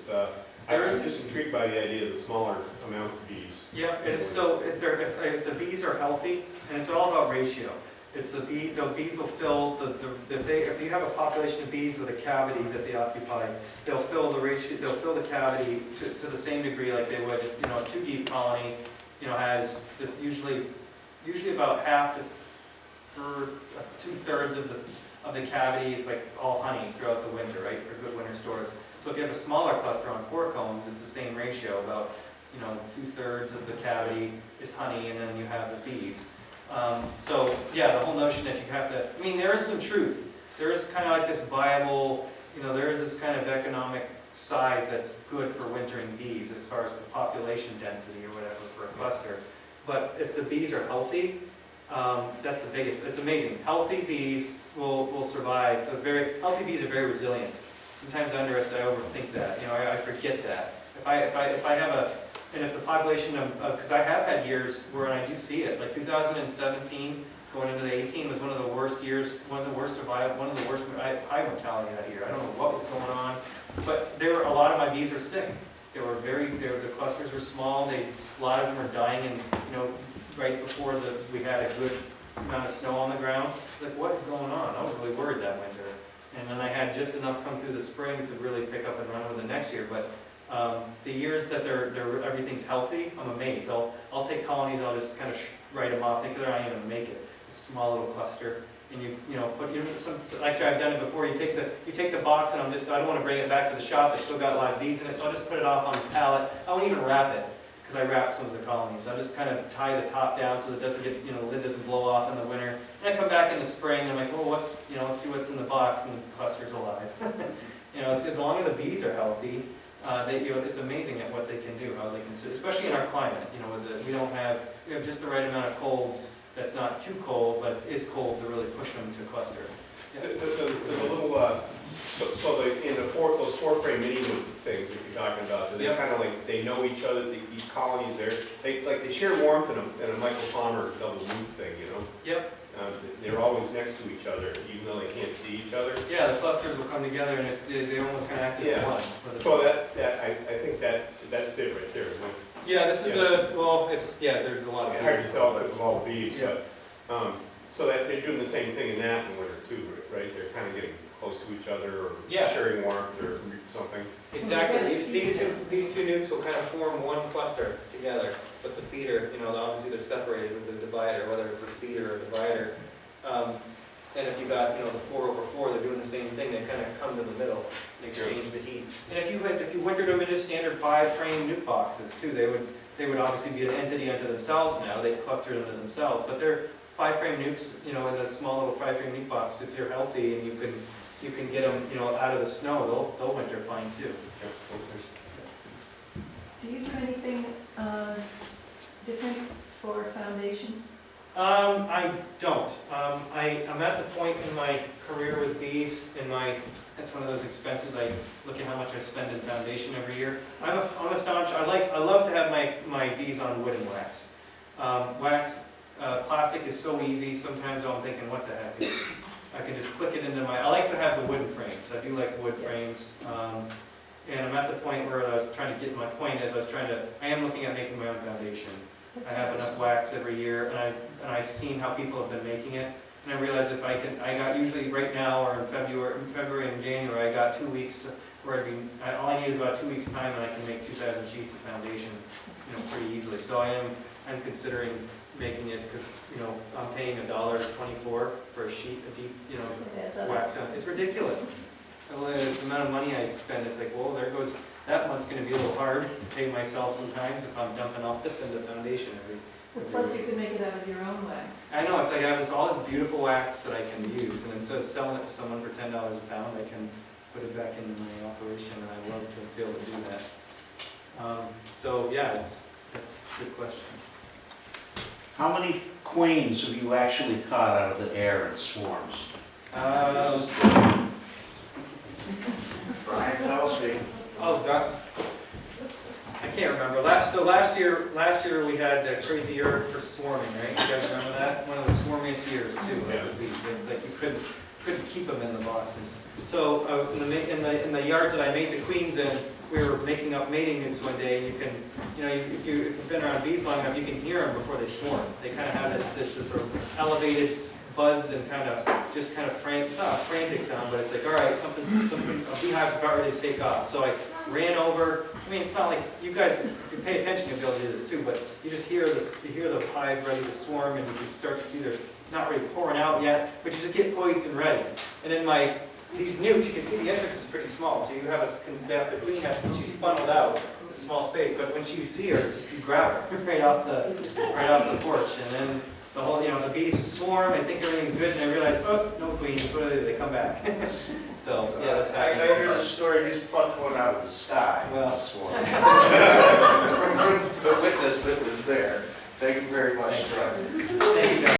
It's I'm just intrigued by the idea of the smaller amounts of bees. Yeah, it's so if the bees are healthy, and it's all about ratio. It's the bees will fill if you have a population of bees with a cavity that they occupy, they'll fill the cavity to the same degree like they would, a 2 deep colony, has usually about half to 2/3 of the cavities, like all honey throughout the winter, right, for good winter stores. So if you have a smaller cluster on 4 combs, it's the same ratio, about 2/3 of the cavity is honey, and then you have the bees. So yeah, the whole notion that you have to, I mean, there is some truth. There is kind of like this viable, there is this kind of economic size that's good for wintering bees as far as the population density or whatever for a cluster. But if the bees are healthy, that's the biggest. It's amazing. Healthy bees will survive. Healthy bees are very resilient. Sometimes I overthink that. I forget that. If I have and if the population because I have had years where I do see it, like 2017 going into the 18 was one of the worst years, one of the worst high mortality that year. I don't know what was going on, but a lot of my bees were sick. The clusters were small. A lot of them were dying, and right before we had a good amount of snow on the ground. Like, what is going on? I was really worried that winter. And then I had just enough come through the spring to really pick up and run with the next year. But the years that everything's healthy, I'm amazed. I'll take colonies, I'll just kind of write them off, think they're not even gonna make it. A small little cluster, and actually I've done it before. You take the box, and I don't want to bring it back to the shop. It's still got live bees in it, so I'll just put it off on the pallet. I won't even wrap it, because I wrap some of the colonies. I just kind of tie the top down so that it doesn't get, the lid doesn't blow off in the winter. And I come back in the spring, and I'm like, well, let's see what's in the box, and the cluster's alive. It's as long as the bees are healthy, it's amazing at what they can do, how they can, especially in our climate. We have just the right amount of cold that's not too cold, but is cold to really push them to cluster. Yeah. There's a little, those 4-frame mini loop things that you're talking about, they kind of like, they know each other, these colonies there, they share warmth in a Michael Palmer double loop thing, Yep. They're always next to each other, even though they can't see each other. Yeah, the clusters will come together, and they almost kind of act as one. So I think that's it right there. Yeah, this is there's a lot of. It's hard to tell because of all the bees, but so that they're doing the same thing in that in winter too, right? They're kind of getting close to each other, or sharing warmth, or something. Exactly. These two nukes will kind of form one cluster together. But the feeder, obviously they're separated with the divider, whether it's a feeder or a divider. And if you got, the 4/4, they're doing the same thing. They kind of come to the middle and exchange the heat. And if you wintered them in just standard 5-frame nuke boxes too, they would obviously be an entity unto themselves now. They cluster them to themselves, but they're 5-frame nukes, in a small little 5-frame nuke box. If you're healthy and you can get them, out of the snow, they'll winter fine too. Do you do anything different for foundation? I don't. I'm at the point in my career with bees, that's one of those expenses. I look at how much I spend in foundation every year. I'm astonished. I love to have my bees on wood and wax. Plastic is so easy. Sometimes I'm thinking, what the heck? I can just click it into I like to have the wooden frames. I do like wood frames. And I'm at the point where I was trying to get, my point is I am looking at making my own foundation. I have enough wax every year, and I've seen how people have been making it, and I realize if I got usually right now, or in February and January, I got 2 weeks where all I need is about 2 weeks time, and I can make 2,000 sheets of foundation, pretty easily. So I'm considering making it, because I'm paying $1.24 for a sheet of deep, wax. It's ridiculous. It's the amount of money I spend. It's like, well, there goes. That month's going to be a little hard to pay myself sometimes if I'm dumping all this into foundation every Plus you could make it out of your own wax. I know, it's like I have all this beautiful wax that I can use, and instead of selling it to someone for $10 a pound, I can put it back into my operation, and I love to be able to do that. So yeah, that's a good question. How many queens have you actually caught out of the air in swarms? Brian tells me. Oh, God. I can't remember. Last year we had a crazy year for swarming, right? You guys remember that? One of the swarmiest years too. Like you couldn't. couldn't keep them in the boxes. So in the yards that I made the queens in, we were making up mating nukes one day, and you can, if you've been around bees long enough, you can hear them before they swarm. They kind of have this sort of elevated buzz and just kind of frank. It's not a frantic sound, but it's like, all right, something. A beehive's about ready to take off. So I ran over. I mean, it's not like you guys, if you pay attention, you'll be able to do this too. But you just hear this. You hear the hive ready to swarm, and you can start to see they're not really pouring out yet, but you just get poised and ready. And in these nukes, you can see the entrance is pretty small, so you have the queen has, she's funneled out in a small space, but when you see her, you grab her right off the porch, and then the whole, the bees swarm, they think everything's good, and they realize, oh, no queens, what do? They come back. So, yeah, that's I happening. hear the story, just plucked one out of the sky. Well. Swarm. From the witness that was there. Thank you very much. Thanks, Rob. Thank you, guys.